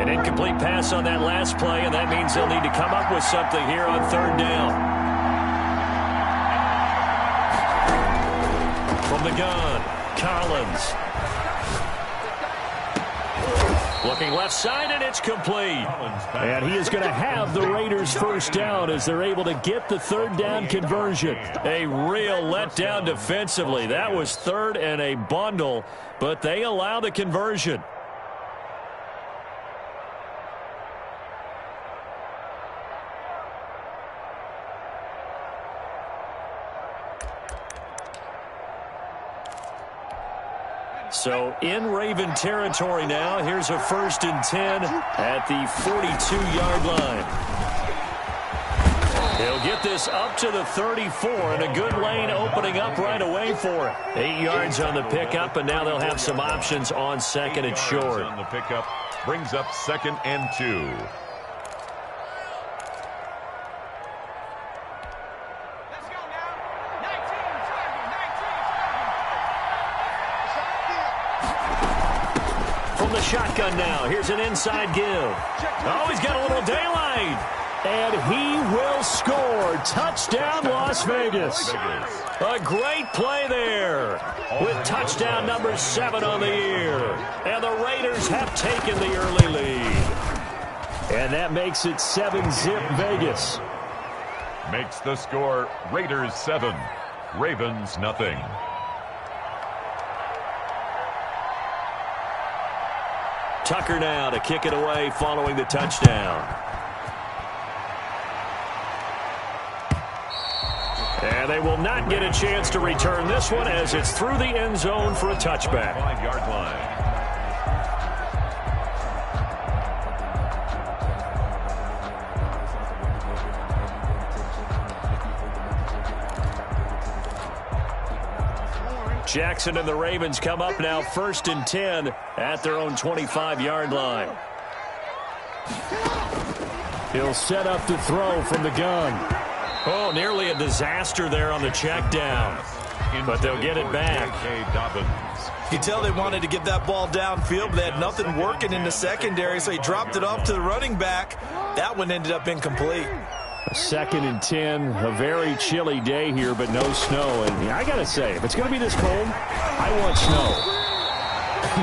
An incomplete pass on that last play, and that means they'll need to come up with something here on third down. From the gun, Collins. Looking left side, and it's complete. And he is going to have the Raiders first down as they're able to get the third down conversion. A real letdown defensively. That was third and a bundle, but they allow the conversion. So in Raven territory now. Here's a 1st and 10 at the 42-yard line. He'll get this up to the 34, and a good lane opening up right away for him. 8 yards on the pickup, and now they'll have some options on 2nd and short. On the pickup brings up 2nd and 2. Shotgun now. Here's an inside give. Oh, he's got a little daylight. And he will score. Touchdown, Las Vegas. A great play there with touchdown number 7 on the year. And the Raiders have taken the early lead. And that makes it 7-zip Vegas. Makes the score Raiders 7, Ravens nothing. Tucker now to kick it away following the touchdown. And they will not get a chance to return this one as it's through the end zone for a touchback. 5-yard line. Jackson and the Ravens come up now 1st and 10 at their own 25-yard line. He'll set up to throw from the gun. Oh, nearly a disaster there on the check down. But they'll get it back. You can tell they wanted to get that ball downfield, but they had nothing working in the secondary, so he dropped it off to the running back. That one ended up incomplete. 2nd and 10, a very chilly day here, but no snow. And I got to say, if it's going to be this cold, I want snow.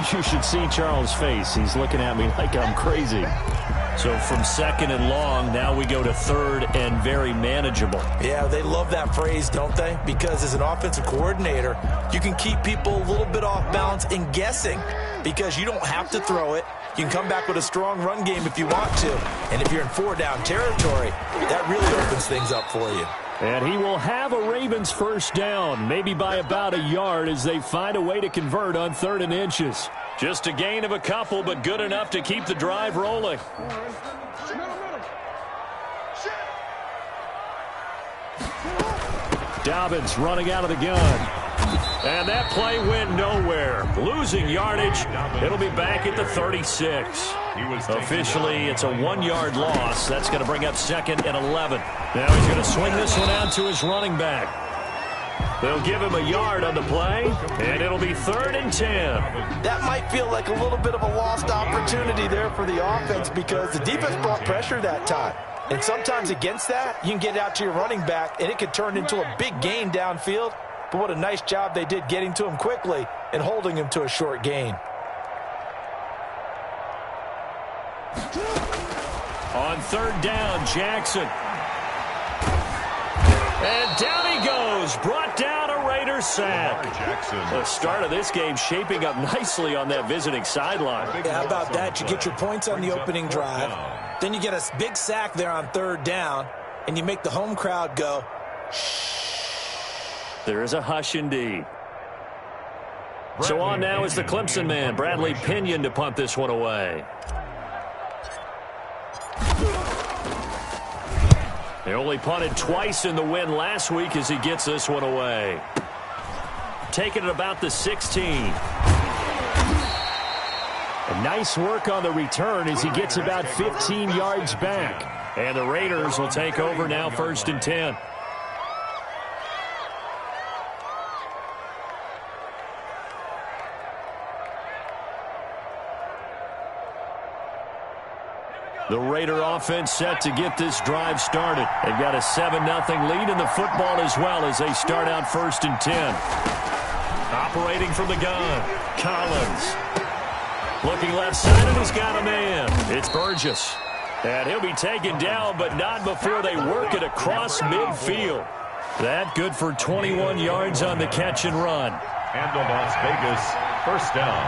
You should see Charles' face. He's looking at me like I'm crazy. So from 2nd and long, now we go to 3rd and very manageable. Yeah, they love that phrase, don't they? Because as an offensive coordinator, you can keep people a little bit off balance and guessing because you don't have to throw it. You can come back with a strong run game if you want to. And if you're in 4-down territory, that really opens things up for you. And he will have a Ravens first down, maybe by about a yard as they find a way to convert on 3rd and inches. Just a gain of a couple, but good enough to keep the drive rolling. Dobbins running out of the gun. And that play went nowhere. Losing yardage. It'll be back at the 36. Officially, it's a 1-yard loss. That's going to bring up 2nd and 11. Now he's going to swing this one out to his running back. They'll give him a yard on the play, and it'll be 3rd and 10. That might feel like a little bit of a lost opportunity there for the offense because the defense brought pressure that time. And sometimes against that, you can get out to your running back, and it could turn into a big gain downfield. But what a nice job they did getting to him quickly and holding him to a short gain. On 3rd down, Jackson. And down he goes. Brought down a Raider sack. The start of this game shaping up nicely on that visiting sideline. Yeah, how about that? You get your points on the opening drive. Then you get a big sack there on 3rd down, and you make the home crowd go, shh. There is a hush indeed. So on now is the Clemson man, Bradley Pinion, to punt this one away. They only punted twice in the win last week as he gets this one away. Taking it about the 16. And nice work on the return as he gets about 15 yards back. And the Raiders will take over now 1st and 10. The Raider offense set to get this drive started. They've got a 7-0 lead in the football as well as they start out 1st and 10. Operating from the gun, Collins. Looking left side, and he's got a man. It's Burgess. And he'll be taken down, but not before they work it across midfield. That good for 21 yards on the catch and run. And the Las Vegas first down.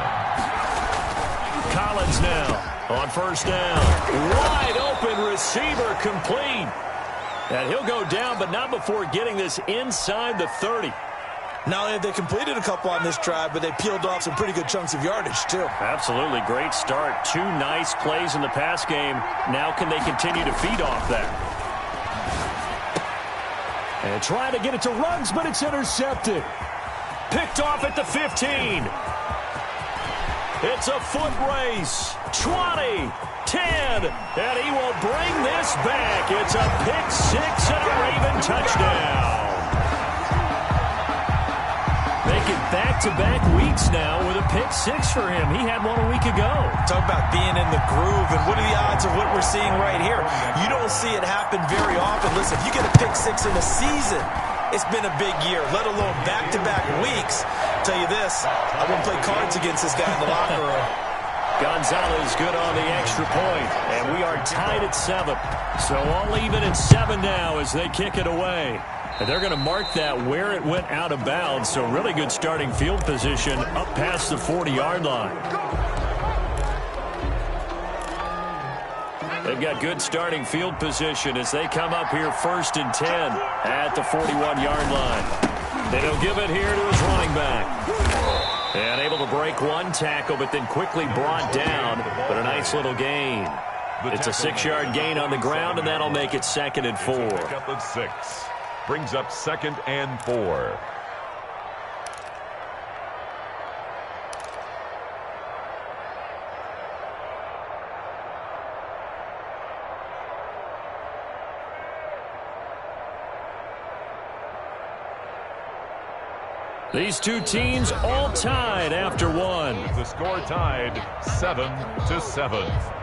Collins now on 1st down. Wide open receiver complete. And he'll go down, but not before getting this inside the 30. Not only have they completed a couple on this drive, but they peeled off some pretty good chunks of yardage, too. Absolutely great start. 2 nice plays in the pass game. Now can they continue to feed off that? And trying to get it to Ruggs, but it's intercepted. Picked off at the 15. It's a foot race. 20, 10, and he will bring this back. It's a pick 6 and a Raven touchdown. Making back-to-back weeks now with a pick 6 for him. He had one a week ago. Talk about being in the groove, and what are the odds of what we're seeing right here? You don't see it happen very often. Listen, if you get a pick 6 in a season, it's been a big year, let alone back-to-back weeks. I'll tell you this, I wouldn't play cards against this guy in the locker room. Gonzalez good on the extra point, and we are tied at 7. So all even at 7 now as they kick it away. And they're going to mark that where it went out of bounds, so really good starting field position up past the 40-yard line. They've got good starting field position as they come up here 1st and 10 at the 41-yard line. And he'll give it here to his running back. And able to break one tackle, but then quickly brought down. But a nice little gain. It's a 6-yard gain on the ground, and that'll make it 2nd and 4. Pick up of 6. Brings up 2nd and 4. These two teams all tied after one. The score tied 7-7.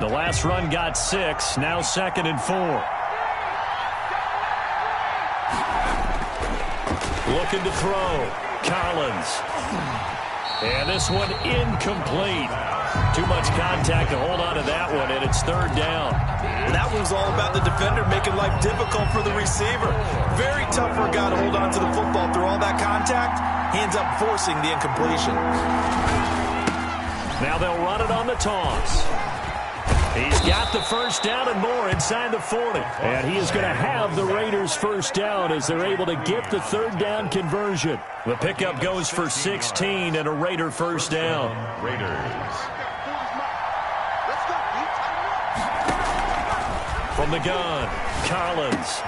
The last run got 6, now 2nd and 4. Looking to throw, Collins. And this one incomplete. Too much contact to hold on to that one, and it's 3rd down. That one's all about the defender making life difficult for the receiver. Very tough for a guy to hold on to the football through all that contact. He ends up forcing the incompletion. Now they'll run it on the toss. He's got the 1st down and more inside the 40. And he is going to have the Raiders 1st down as they're able to get the 3rd down conversion. The pickup goes for 16 and a Raider 1st down. Raiders. From the gun, Collins.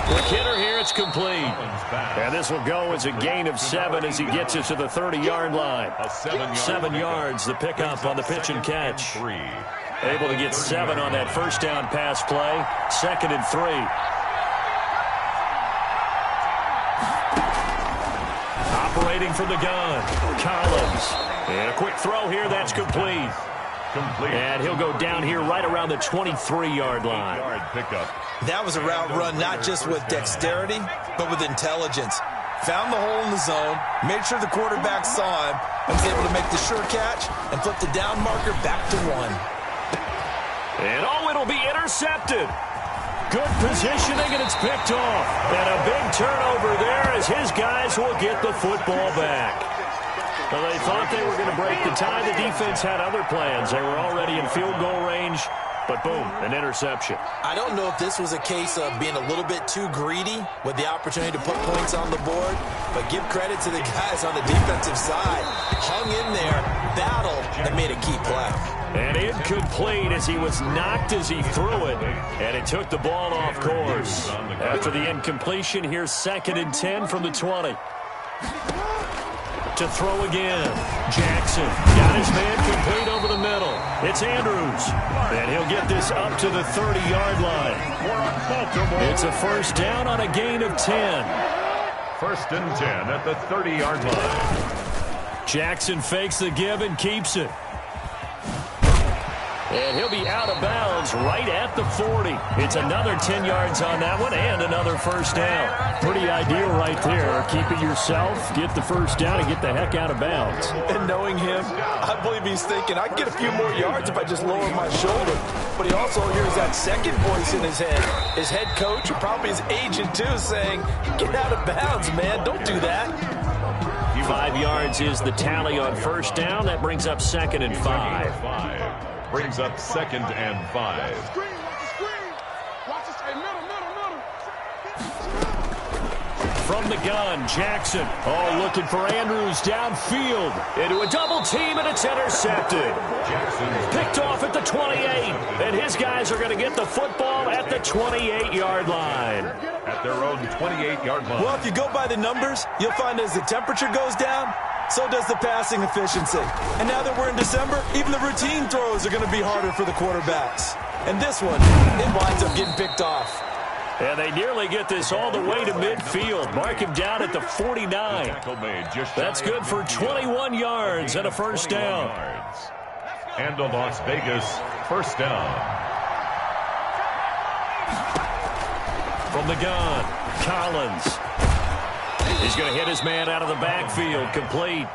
Quick hitter here, it's complete. And this will go as a gain of 7 as he gets it to the 30-yard line. 7 yards, the pickup on the pitch and catch. Able to get 7 on that 1st down pass play. 2nd and 3. Operating from the gun, Collins. And a quick throw here, that's complete. And he'll go down here right around the 23-yard line. That was a route run not just with dexterity, but with intelligence. Found the hole in the zone, made sure the quarterback saw him, and was able to make the sure catch and flip the down marker back to 1. And it'll be intercepted. Good positioning, and it's picked off. And a big turnover there as his guys will get the football back. Well, they thought they were going to break the tie. The defense had other plans. They were already in field goal range, but boom, an interception. I don't know if this was a case of being a little bit too greedy with the opportunity to put points on the board, but give credit to the guys on the defensive side. Hung in there, battled, and made a key play. And incomplete as he was knocked as he threw it, and it took the ball off course. After the incompletion, here's 2nd and 10 from the 20. to throw again. Jackson got his man complete over the middle. It's Andrews. And he'll get this up to the 30-yard line. It's a first down on a gain of 10. First and 10 at the 30-yard line. Jackson fakes the give and keeps it. And he'll be out of bounds right at the 40. It's another 10 yards on that one and another first down. Pretty ideal right there. Keep it yourself, get the first down, and get the heck out of bounds. And knowing him, I believe he's thinking, I can get a few more yards if I just lower my shoulder. But he also hears that second voice in his head. His head coach, or probably his agent too, saying, get out of bounds, man. Don't do that. 5 yards is the tally on first down. That brings up 2nd and 5. Brings up 2nd and 5. From the gun, Jackson. Oh, looking for Andrews downfield. Into a double team, and it's intercepted. Jackson Picked off at the 28. And his guys are going to get the football at the 28-yard line. At their own 28-yard line. Well, if you go by the numbers, you'll find as the temperature goes down, so does the passing efficiency. And now that we're in December, even the routine throws are going to be harder for the quarterbacks. And this one, it winds up getting picked off. And they nearly get this all the way to midfield. Mark him down at the 49. That's good for 21 yards and a first down. And a Las Vegas first down. From the gun, Collins. He's going to hit his man out of the backfield, complete.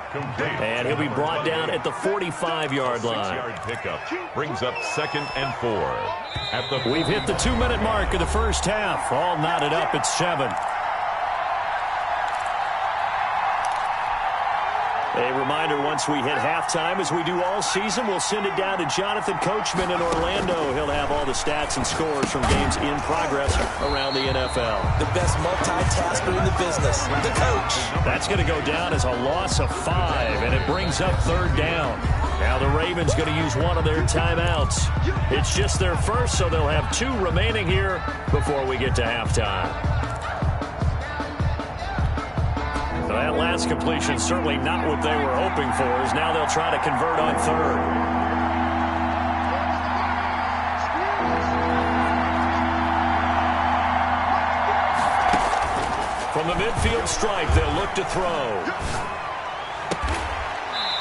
And he'll be brought down at the 45-yard line. 6-yard pickup brings up 2nd and 4. We've hit the 2-minute mark of the first half. All knotted up at 7. A reminder, once we hit halftime, as we do all season, we'll send it down to Jonathan Coachman in Orlando. He'll have all the stats and scores from games in progress around the NFL. The best multitasker in the business, the coach. That's going to go down as a loss of 5, and it brings up 3rd down. Now the Ravens going to use one of their timeouts. It's just their first, so they'll have 2 remaining here before we get to halftime. That last completion certainly not what they were hoping for, as now they'll try to convert on 3rd. From the midfield stripe, they'll look to throw.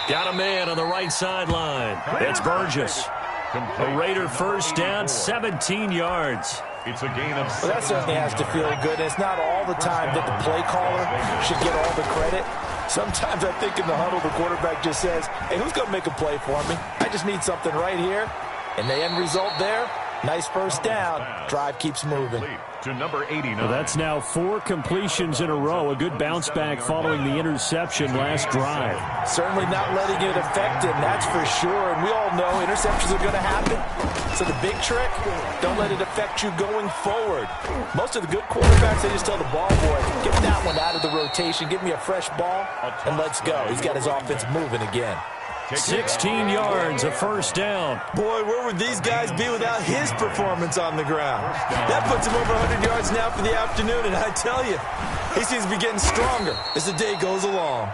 Got a man on the right sideline. It's Burgess. A Raider first down, 17 yards. It's a gain of 7. Well, that certainly has to feel good. It's not all the time that the play caller should get all the credit. Sometimes I think in the huddle, the quarterback just says, hey, who's going to make a play for me? I just need something right here. And the end result there, nice first down. Drive keeps moving. To number 89. Well, that's now 4 completions in a row. A good bounce back following the interception last drive. Certainly not letting it affect him, that's for sure. And we all know interceptions are going to happen. So the big trick, don't let it affect you going forward. Most of the good quarterbacks, they just tell the ball boy, get that one out of the rotation, give me a fresh ball, and let's go. He's got his offense moving again. 16 yards, a first down. Boy, where would these guys be without his performance on the ground? That puts him over 100 yards now for the afternoon, and I tell you, he seems to be getting stronger as the day goes along.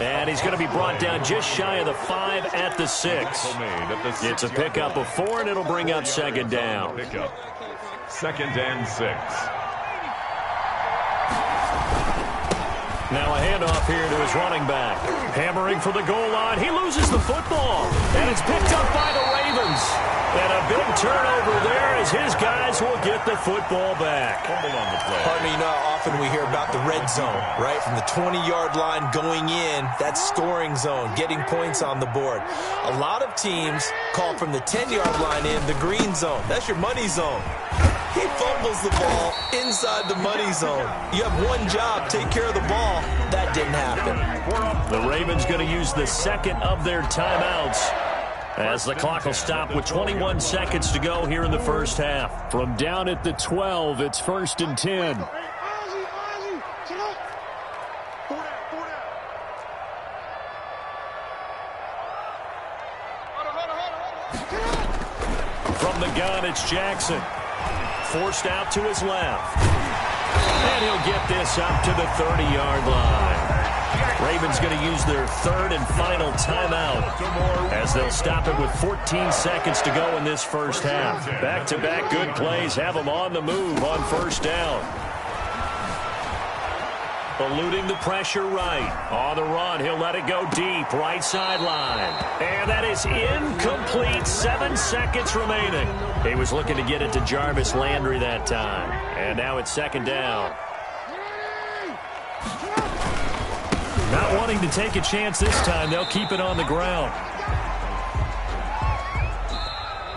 And he's going to be brought down just shy of the 5 at the 6. It's a pickup of 4, and it'll bring up 2nd down. 2nd and 6. Now a handoff here to his running back. Hammering for the goal line. He loses the football. And it's picked up by the Ravens. And a big turnover there as his guys will get the football back. Partner, you know how often we hear about the red zone, right? From the 20-yard line going in, that's scoring zone, getting points on the board. A lot of teams call from the 10-yard line in the green zone. That's your money zone. He fumbles the ball inside the money zone. You have one job, take care of the ball. That didn't happen. The Ravens going to use the 2nd of their timeouts as the clock will stop with 21 seconds to go here in the first half. From down at the 12, it's 1st and 10. From the gun, it's Jackson. Forced out to his left. And he'll get this up to the 30-yard line. Ravens going to use their third and final timeout as they'll stop it with 14 seconds to go in this first half. Back-to-back good plays have them on the move on first down. Eluding the pressure right. On the run, he'll let it go deep. Right sideline. And that is incomplete. 7 seconds remaining. He was looking to get it to Jarvis Landry that time. And now it's second down. Not wanting to take a chance this time, they'll keep it on the ground.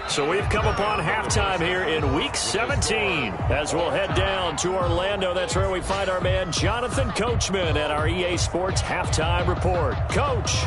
So we've come upon halftime here in Week 17 as we'll head down to Orlando. That's where we find our man Jonathan Coachman at our EA Sports Halftime Report. Coach.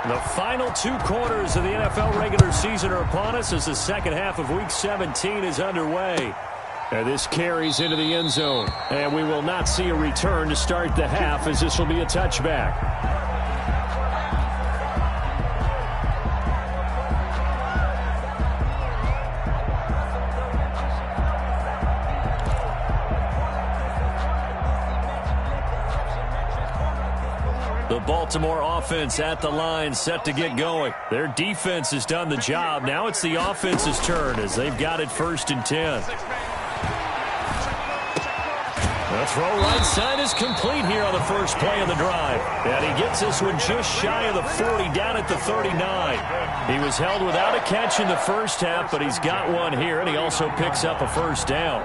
The final 2 quarters of the NFL regular season are upon us as the second half of Week 17 is underway. And this carries into the end zone. And we will not see a return to start the half as this will be a touchback. The Baltimore offense at the line, set to get going. Their defense has done the job. Now it's the offense's turn as they've got it 1st and 10. The throw right side is complete here on the first play of the drive. And he gets this one just shy of the 40, down at the 39. He was held without a catch in the first half, but he's got one here, and he also picks up a first down.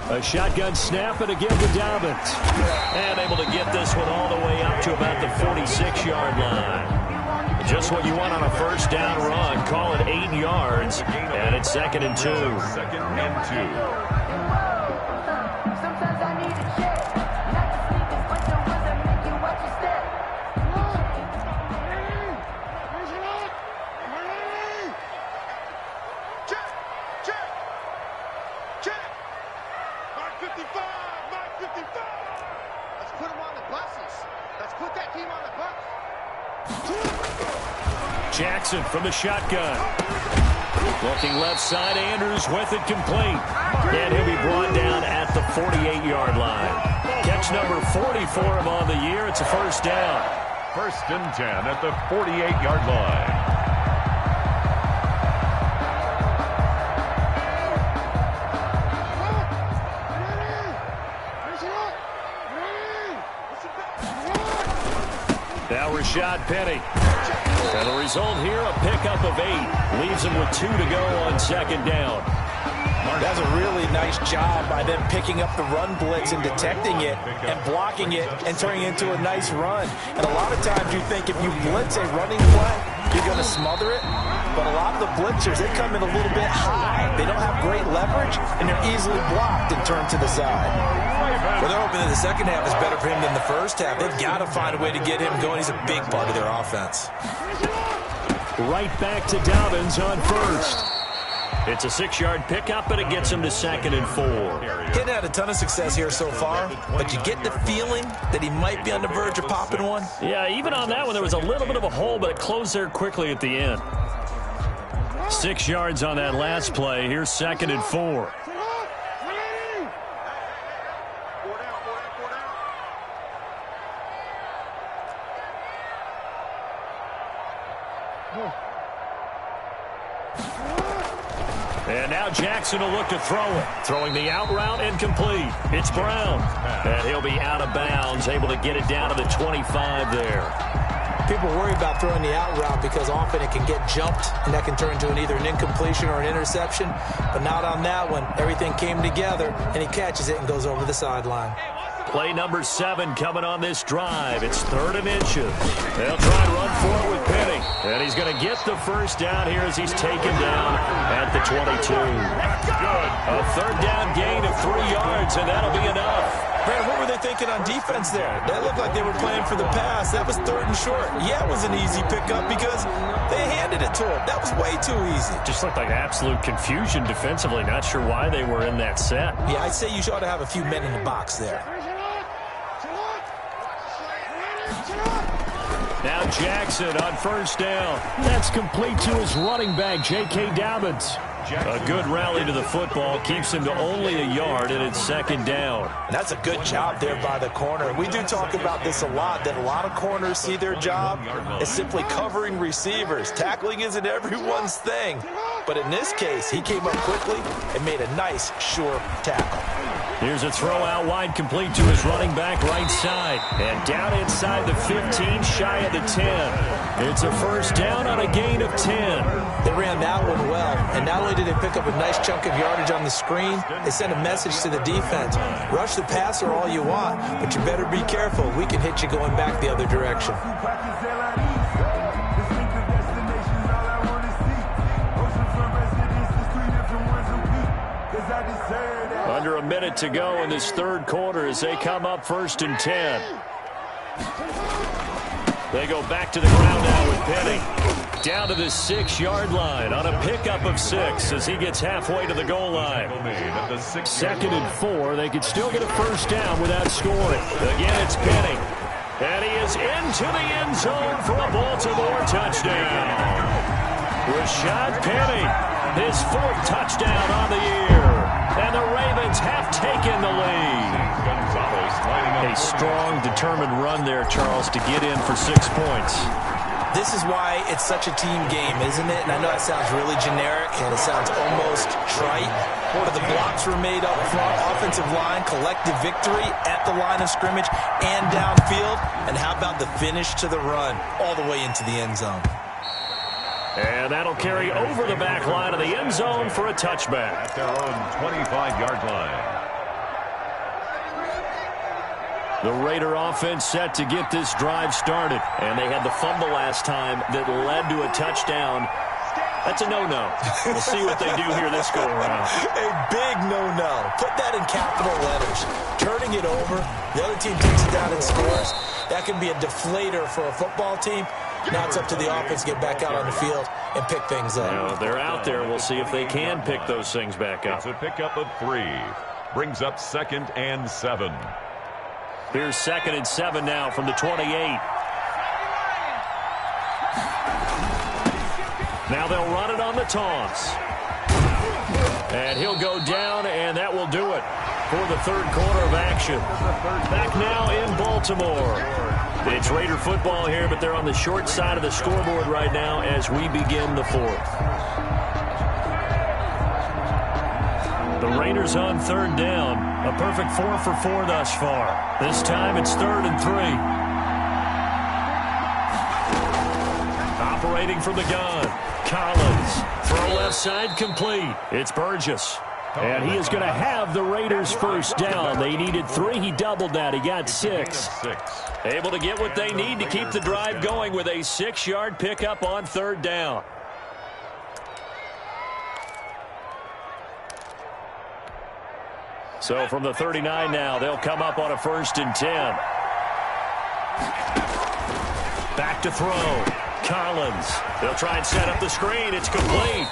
A shotgun snap and again to Dobbins. And able to get this one all the way up to about the 46-yard line. Just what you want on a first down run. Call it 8 yards. And it's 2nd and 2. 2nd and 2. Sometimes I need a check. Not to sleep is what the ones that make you watch your step. Check, check, check. Mark 55, Mark 55. Let's put him on the buses. Let's put that team on the bus. Jackson from the shotgun. Looking left side, Andrews with it complete. And he'll be brought down at the 48-yard line. Catch number 40 for him on the year. It's a first down. 1st and 10 at the 48-yard line. Now Rashad Penny. And the result here, a pickup of 8. Leaves him with 2 to go on 2nd down. That's a really nice job by them picking up the run blitz and detecting it and blocking it and turning it into a nice run. And a lot of times you think if you blitz a running play, you're going to smother it. But a lot of the blitzers, they come in a little bit high. They don't have great leverage, and they're easily blocked and turned to the side. Well, they're hoping that the second half is better for him than the first half. They've got to find a way to get him going. He's a big part of their offense. Right back to Dobbins on first. It's a 6-yard pickup, and it gets him to 2nd and 4. He hadn't had a ton of success here so far, but you get the feeling that he might be on the verge of popping one. Yeah, even on that one, there was a little bit of a hole, but it closed there quickly at the end. 6 yards on that last play. Here's 2nd and 4. And now Jackson will look to throw it. Throwing the out route incomplete. It's Brown. And he'll be out of bounds, able to get it down to the 25 there. People worry about throwing the out route because often it can get jumped, and that can turn into either an incompletion or an interception. But not on that one. Everything came together, and he catches it and goes over the sideline. Play number 7 coming on this drive. It's 3rd and inches. They'll try and run for it with Penny. And he's going to get the first down here as he's taken down at the 22. A third down gain of 3 yards, and that'll be enough. Brandon, what were they thinking on defense there? That looked like they were playing for the pass. That was 3rd and short. Yeah, it was an easy pickup because they handed it to him. That was way too easy. Just looked like absolute confusion defensively. Not sure why they were in that set. Yeah, I'd say you ought to have a few men in the box there. Now Jackson on first down. That's complete to his running back, J.K. Dobbins. A good rally to the football. Keeps him to only a yard, and it's 2nd down. And that's a good job there by the corner. We do talk about this a lot, that a lot of corners see their job as simply covering receivers. Tackling isn't everyone's thing. But in this case, he came up quickly and made a nice, sure tackle. Here's a throw out wide, complete to his running back right side. And down inside the 15, shy of the 10. It's a first down on a gain of 10. They ran that one well. And not only did they pick up a nice chunk of yardage on the screen, they sent a message to the defense. Rush the passer all you want, but you better be careful. We can hit you going back the other direction. Under a minute to go in this 3rd quarter as they come up 1st and 10. They go back to the ground now with Penny. Down to the 6-yard line on a pickup of 6 as he gets halfway to the goal line. 2nd and 4. They could still get a first down without scoring. Again, it's Penny. And he is into the end zone for a Baltimore touchdown. Rashad Penny, his 4th touchdown on the year. And the Ravens have taken the lead. A strong, determined run there, Charles, to get in for 6 points. This is why it's such a team game, isn't it? And I know that sounds really generic, and it sounds almost trite. But the blocks were made up front, offensive line, collective victory at the line of scrimmage and downfield. And how about the finish to the run all the way into the end zone? And that'll carry over the back line of the end zone for a touchback. At their own 25-yard line. The Raider offense set to get this drive started. And they had the fumble last time that led to a touchdown. That's a no-no. We'll see what they do here this go-around. A big no-no. Put that in capital letters. Turning it over, the other team takes it down and scores. That can be a deflator for a football team. Now it's up to the offense to get back out on the field and pick things up. Now, they're out there. We'll see if they can pick those things back up. It's a pickup of 3. Brings up 2nd and 7. Here's 2nd and 7 now from the 28. Now they'll run it on the toss. And he'll go down, and that will do it for the 3rd quarter of action. Back now in Baltimore. It's Raider football here, but they're on the short side of the scoreboard right now as we begin the 4th. The Raiders on 3rd down. A perfect 4 for 4 thus far. This time it's 3rd and 3. Operating from the gun. Collins. Throw left side complete. It's Burgess. And he is going to have the Raiders first down. They needed 3. He doubled that. He got 6. Able to get what they need to keep the drive going with a 6-yard pickup on 3rd down. So from the 39 now, they'll come up on a 1st and 10. Back to throw. Collins. They'll try and set up the screen. It's complete.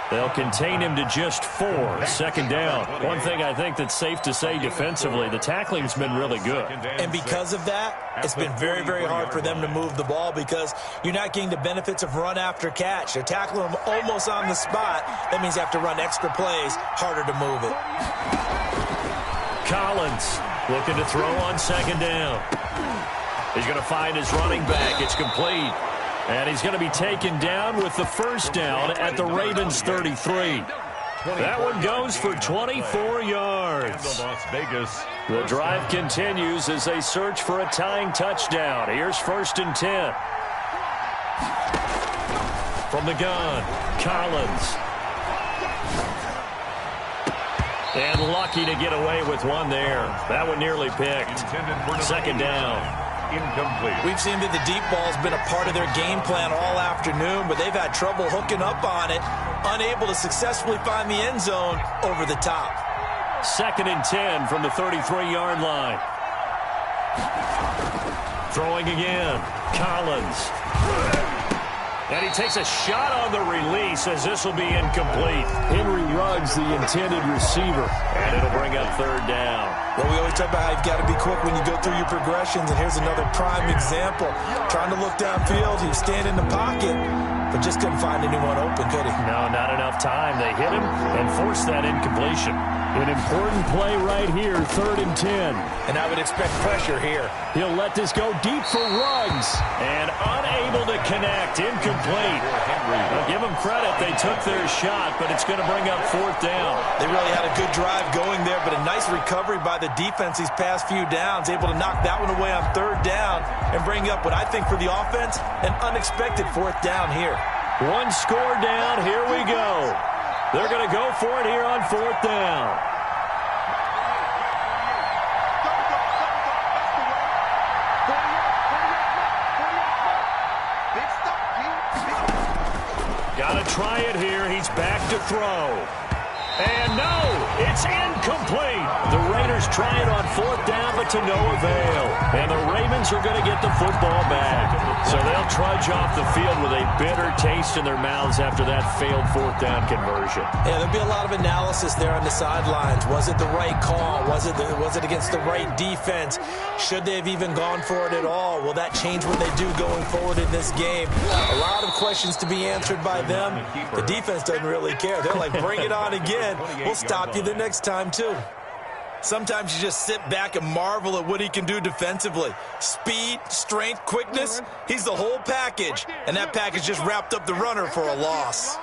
They'll contain him to just 4. 2nd down. One thing I think that's safe to say defensively, the tackling's been really good. And because of that, it's been very, very hard for them to move the ball because you're not getting the benefits of run after catch. They're tackling them almost on the spot. That means you have to run extra plays, harder to move it. Collins looking to throw on 2nd down. He's going to find his running back. It's complete. And he's going to be taken down with the first down at the Ravens 33. That one goes for 24 yards. Las Vegas. The drive continues as they search for a tying touchdown. Here's 1st and 10. From the gun, Collins. And lucky to get away with one there. That one nearly picked. 2nd down. incomplete. We've seen that the deep ball's been a part of their game plan all afternoon, but they've had trouble hooking up on it, unable to successfully find the end zone over the top. 2nd and 10 from the 33-yard line. Throwing again. Collins. And he takes a shot on the release as this will be incomplete. Henry Ruggs, the intended receiver. And it'll bring up 3rd down. Well, we always talk about how you've got to be quick when you go through your progressions, and here's another prime example. Trying to look downfield, he was standing in the pocket, but just couldn't find anyone open, could he? No, not enough time. They hit him and forced that incompletion. An important play right here, 3rd and 10. And I would expect pressure here. He'll let this go deep for Ruggs. And unable to connect, incomplete. I'll give them credit. They took their shot, but it's going to bring up 4th down. They really had a good drive going there, but a nice recovery by the defense these past few downs, able to knock that one away on 3rd down and bring up what I think for the offense, an unexpected 4th down here. One score down. Here we go. They're going to go for it here on 4th down. Got to try it here. He's back to throw. And no, it's incomplete. The Raiders try it on 4th down, but to no avail. And the Ravens are going to get the football back. So they'll trudge off the field with a bitter taste in their mouths after that failed 4th down conversion. Yeah, there'll be a lot of analysis there on the sidelines. Was it the right call? Was it against the right defense? Should they have even gone for it at all? Will that change what they do going forward in this game? A lot of questions to be answered by them. The defense doesn't really care. They're like, bring it on again. We'll stop you the next time, too. Sometimes you just sit back and marvel at what he can do defensively. Speed, strength, quickness, he's the whole package. And that package just wrapped up the runner for a loss.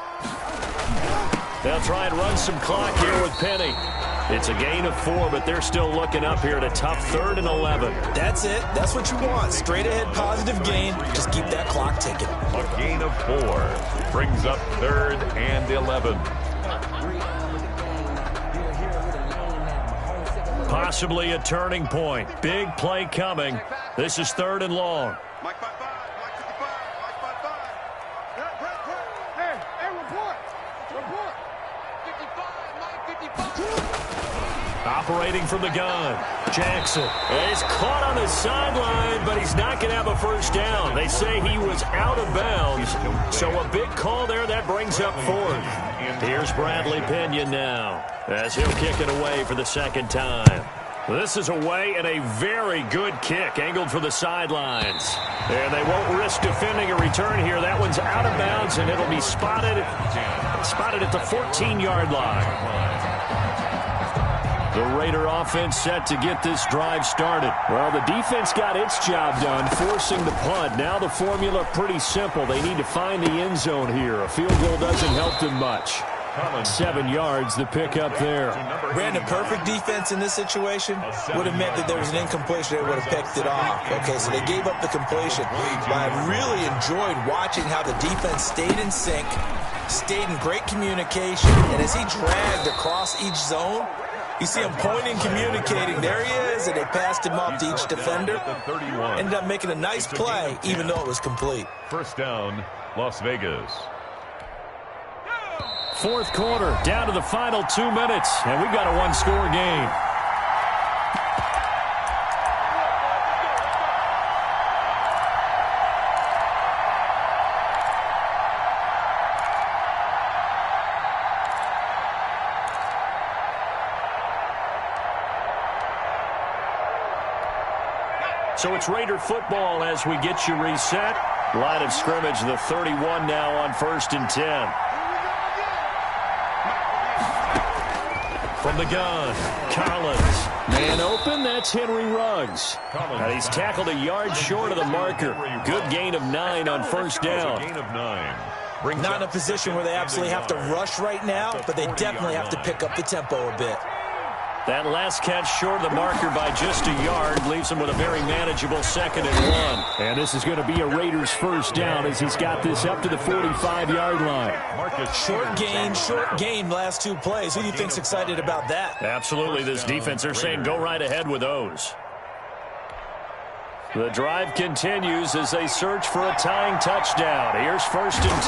They'll try and run some clock here with Penny. It's a gain of 4, but they're still looking up here at a tough 3rd and 11. That's it. That's what you want. Straight ahead positive gain. Just keep that clock ticking. A gain of 4 brings up 3rd and 11. Possibly a turning point. Big play coming. This is 3rd and long. Mike 55, Mike 55, Mike 55. Hey, report. 55, Mike 55. Operating from the gun. Jackson is caught on the sideline, but he's not going to have a 1st down. They say he was out of bounds. So a big call there. That brings up 4th. Here's Bradley Pinion now as he'll kick it away for the 2nd time. This is away and a very good kick angled for the sidelines. And they won't risk defending a return here. That one's out of bounds, and it'll be spotted at the 14-yard line. The Raider offense set to get this drive started. Well, the defense got its job done, forcing the punt. Now the formula pretty simple. They need to find the end zone here. A field goal doesn't help them much. 7 yards, the pickup there. Brandon, perfect defense in this situation would have meant that there was an incompletion. They would have picked it off. Okay, so they gave up the completion. But I really enjoyed watching how the defense stayed in sync, stayed in great communication, and as he dragged across each zone, you see him pointing, communicating. There he is, and they passed him off to each defender. Ended up making a nice play, even though it was complete. 1st down, Las Vegas. 4th quarter, down to the final 2 minutes, and we've got a 1-score game. So it's Raider football as we get you reset. Line of scrimmage, the 31 now on 1st and 10. From the gun, Collins. Man open, that's Henry Ruggs. And he's tackled a yard short of the marker. Good gain of 9 on 1st down. Gain of 9. Not in a position where they absolutely have to rush right now, but they definitely have to pick up the tempo a bit. That last catch short of the marker by just a yard leaves him with a very manageable 2nd and 1. And this is going to be a Raiders 1st down as he's got this up to the 45-yard line. Short gain last 2 plays. Who do you think's excited about that? Absolutely, this defense, they're saying go right ahead with those. The drive continues as they search for a tying touchdown. Here's 1st and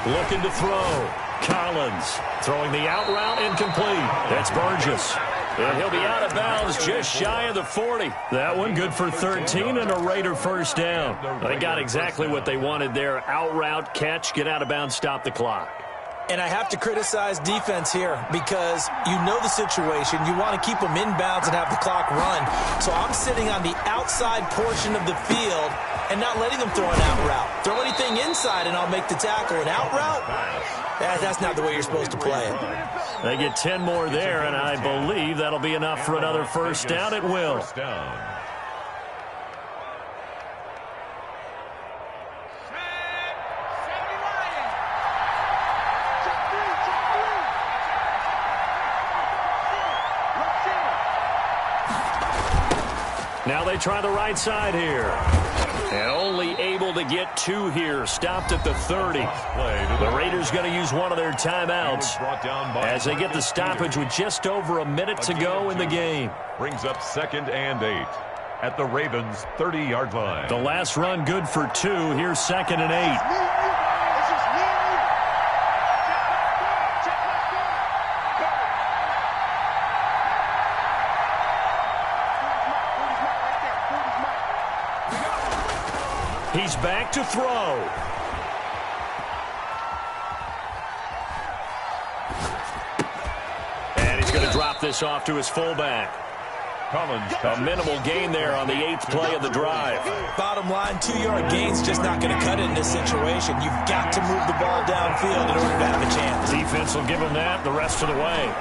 10. Looking to throw. Collins throwing the out route incomplete. That's Burgess. And he'll be out of bounds just shy of the 40. That one good for 13 and a Raider first down. They got exactly what they wanted there. Out route, catch, get out of bounds, stop the clock. And I have to criticize defense here because you know the situation. You want to keep them inbounds and have the clock run. So I'm sitting on the outside portion of the field and not letting them throw an out route. Throw anything inside and I'll make the tackle. An out route? That's not the way you're supposed to play it. They get 10 more there, and I believe that'll be enough for another first down at will. Now they try the right side here. And only able to get 2 here. Stopped at the 30. The Raiders going to use one of their timeouts as they get the stoppage with just over a minute to go in the game. Brings up 2nd and 8 at the Ravens' 30-yard line. The last run good for 2. Here's 2nd and 8. He's back to throw. And he's going to drop this off to his fullback. A minimal gain there on the 8th play of the drive. Bottom line, 2-yard gain's just not going to cut it in this situation. You've got to move the ball downfield in order to have a chance. Defense will give him that the rest of the way.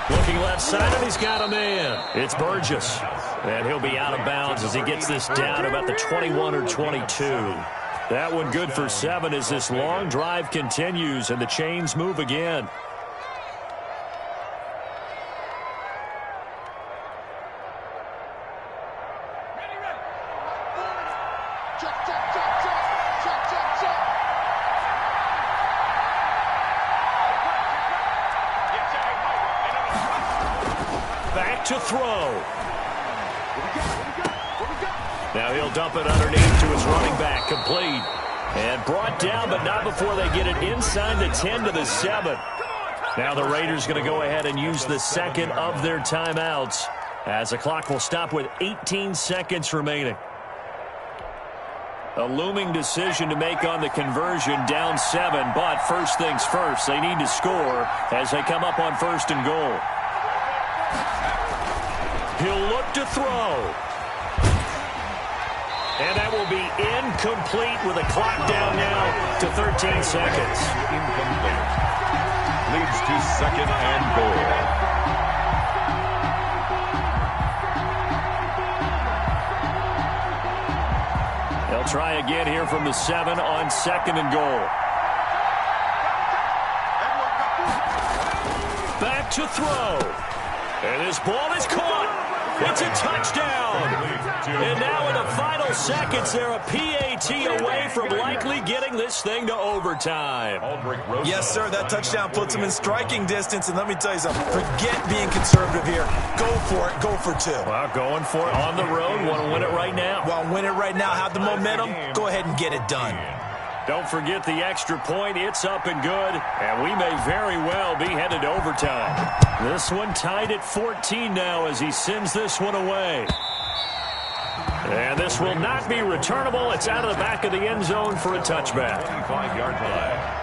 Looking left side, and he's got a man. It's Burgess. And he'll be out of bounds as he gets this down about the 21 or 22. That one good for 7 as this long drive continues and the chains move again. Back to throw. Now he'll dump it underneath to his running back, complete. And brought down, but not before they get it inside the 10 to the 7. Now the Raiders going to go ahead and use the second of their timeouts as the clock will stop with 18 seconds remaining. A looming decision to make on the conversion, down 7, but first things first, they need to score as they come up on 1st and goal. He'll look to throw. And that will be incomplete with a clock down now to 13 seconds. Incomplete. Leads to 2nd and goal. They'll try again here from the 7 on 2nd and goal. Back to throw. And this ball is caught. It's a touchdown. And now in the final seconds, they're a PAT away from likely getting this thing to overtime. Yes, sir. That touchdown puts them in striking distance. And let me tell you something. Forget being conservative here. Go for it. Go for 2. Well, going for it on the road. Want to win it right now. Want to win it right now. Have the momentum. Go ahead and get it done. Don't forget the extra point. It's up and good. And we may very well be headed to overtime. This one tied at 14 now as he sends this one away. And this will not be returnable. It's out of the back of the end zone for a touchback. 5-yard line.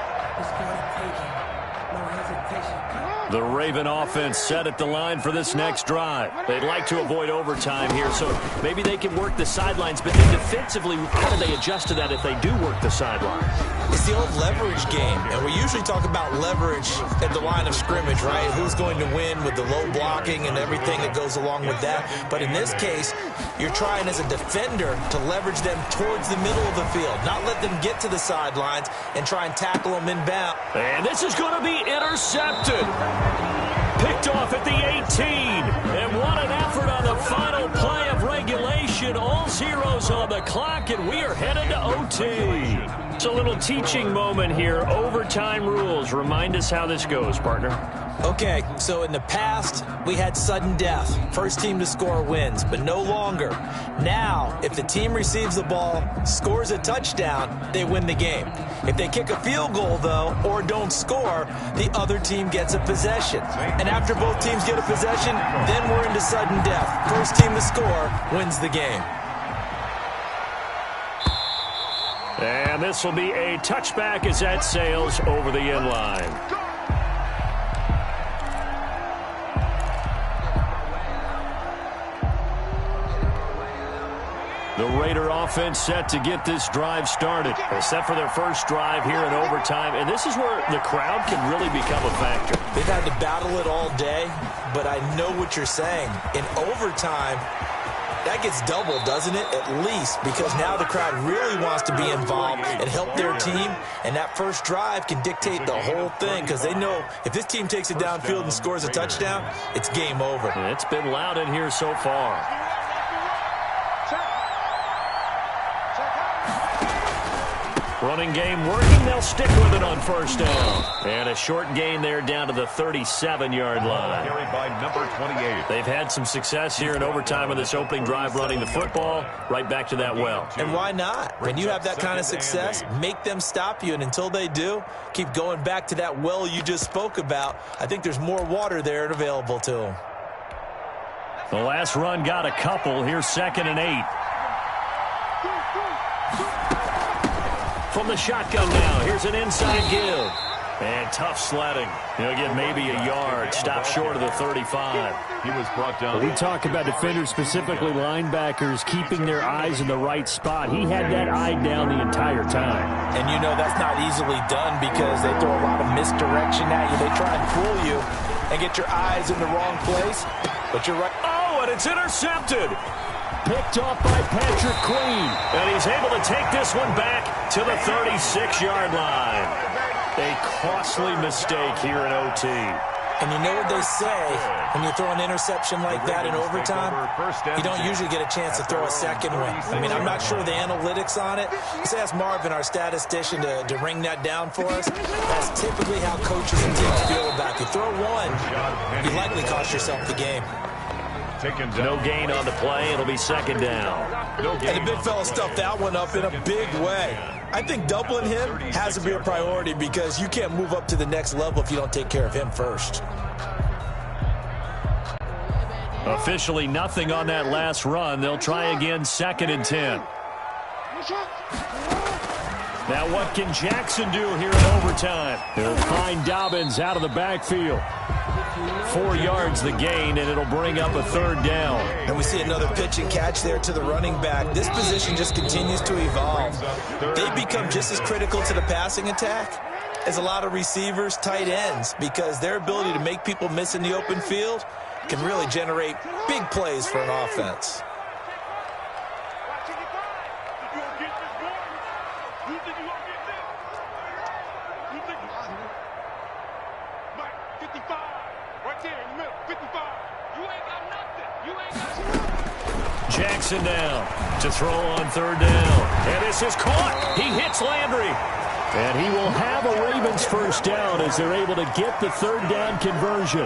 The Raven offense set at the line for this next drive. They'd like to avoid overtime here, so maybe they can work the sidelines, but then defensively, how do they adjust to that if they do work the sidelines? It's the old leverage game, and we usually talk about leverage at the line of scrimmage, right? Who's going to win with the low blocking and everything that goes along with that. But in this case, you're trying as a defender to leverage them towards the middle of the field, not let them get to the sidelines and try and tackle them inbound. And this is going to be intercepted. Picked off at the 18. And what an effort on the final play of regulation. All zeros on the clock, and we are headed to OT. It's a little teaching moment here. Overtime rules. Remind us how this goes, partner. Okay, so in the past, we had sudden death. First team to score wins, but no longer. Now, if the team receives the ball, scores a touchdown, they win the game. If they kick a field goal, though, or don't score, the other team gets a possession. And after both teams get a possession, then we're into sudden death. First team to score wins the game. And this will be a touchback as that sails over the end line. The Raider offense set to get this drive started. They're set for their first drive here in overtime, and this is where the crowd can really become a factor. They've had to battle it all day, but I know what you're saying. In overtime, that gets doubled, doesn't it? At least, because now the crowd really wants to be involved and help their team, and that first drive can dictate the whole thing because they know if this team takes it downfield and scores a touchdown, it's game over. And it's been loud in here so far. Running game working. They'll stick with it on first down. And a short gain there down to the 37-yard line. Carried by number 28. They've had some success here in overtime on this opening drive running the football. Right back to that well. And why not? When you have that kind of success, make them stop you. And until they do, keep going back to that well you just spoke about. I think there's more water there and available to them. The last run got a couple. Here's 2nd and 8. From the shotgun now, here's an inside give. And tough sledding. He'll get maybe a yard. Stop short of the 35. He was brought down. We talk about defenders, specifically linebackers, keeping their eyes in the right spot. He had that eye down the entire time. And you know that's not easily done because they throw a lot of misdirection at you. They try and fool you and get your eyes in the wrong place. But you're right. Oh, and it's intercepted. Picked off by Patrick Queen. And he's able to take this one back to the 36-yard line. A costly mistake here in OT. And you know what they say, when you throw an interception like that in overtime, you don't usually get a chance to throw a second one. I mean, I'm not sure the analytics on it. Let's ask Marvin, our statistician, to ring that down for us. That's typically how coaches and teams feel about it. You throw one, you likely cost yourself the game. No gain on the play. It'll be 2nd down. And the big fella stuffed that one up in a big way. I think doubling him has to be a priority because you can't move up to the next level if you don't take care of him first. Officially nothing on that last run. They'll try again, 2nd and 10. Now what can Jackson do here in overtime? He'll find Dobbins out of the backfield. 4 yards the gain, and it'll bring up a 3rd down. And we see another pitch and catch there to the running back. This position just continues to evolve. They become just as critical to the passing attack as a lot of receivers, tight ends, because their ability to make people miss in the open field can really generate big plays for an offense. Jackson now to throw on 3rd down. And this is caught. He hits Landry. And he will have a Ravens first down as they're able to get the 3rd down conversion.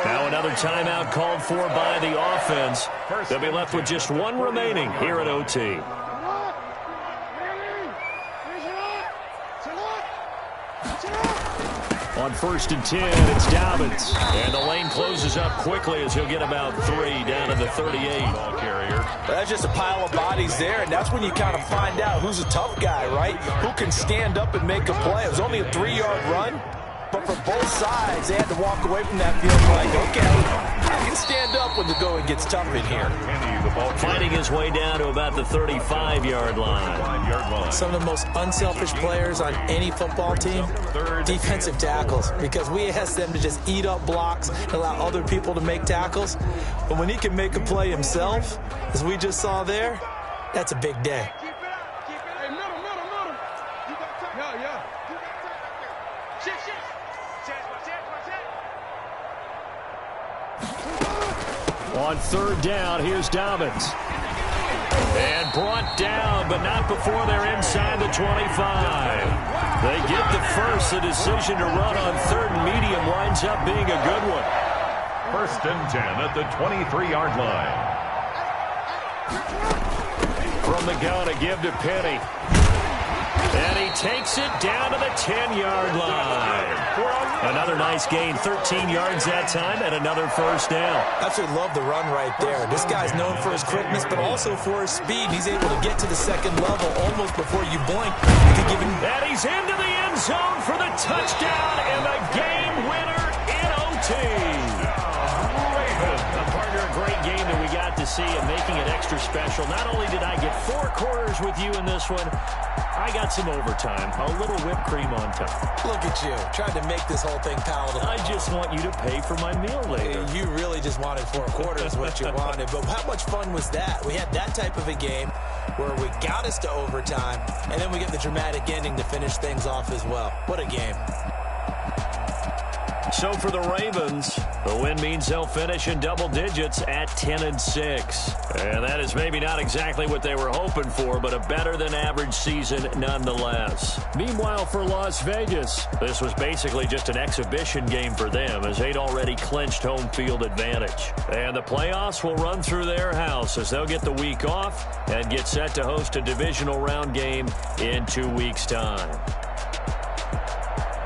Now another timeout called for by the offense. They'll be left with just one remaining here at OT. On 1st and 10, it's Dobbins. And the lane closes up quickly as he'll get about 3 down to the 38. Ball carrier. Well, that's just a pile of bodies there, and that's when you kind of find out who's a tough guy, right? Who can stand up and make a play. It was only a 3-yard run, but for both sides, they had to walk away from that field like, okay, I can stand up when the going gets tough in here. Fighting his way down to about the 35-yard line. Some of the most unselfish players on any football team, defensive tackles, because we ask them to just eat up blocks and allow other people to make tackles. But when he can make a play himself, as we just saw there, that's a big day. On 3rd down, here's Dobbins. And brought down, but not before they're inside the 25. They get the first. The decision to run on third and medium winds up being a good one. 1st and 10 at the 23-yard line. From the gun, a give to Penny. And he takes it down to the 10-yard line. Another nice gain, 13 yards that time, and another first down. Absolutely love the run right there. This guy's known for his quickness, but also for his speed. He's able to get to the second level almost before you blink. You could give him... And he's into the end zone for the touchdown and the game winner in OT. A great game that we got to see and making it extra special. Not only did I get 4 quarters with you in this one, I got some overtime, a little whipped cream on top. Look at you, trying to make this whole thing palatable. I just want you to pay for my meal later. You really just wanted 4 quarters, what you wanted. But how much fun was that? We had that type of a game where we got us to overtime, and then we get the dramatic ending to finish things off as well. What a game. So for the Ravens, the win means they'll finish in double digits at 10-6. And that is maybe not exactly what they were hoping for, but a better than average season nonetheless. Meanwhile, for Las Vegas, this was basically just an exhibition game for them as they'd already clinched home field advantage. And the playoffs will run through their house as they'll get the week off and get set to host a divisional round game in 2 weeks' time.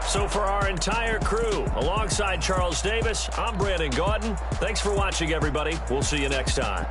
So for our entire crew, alongside Charles Davis, I'm Brandon Gaudin. Thanks for watching, everybody. We'll see you next time.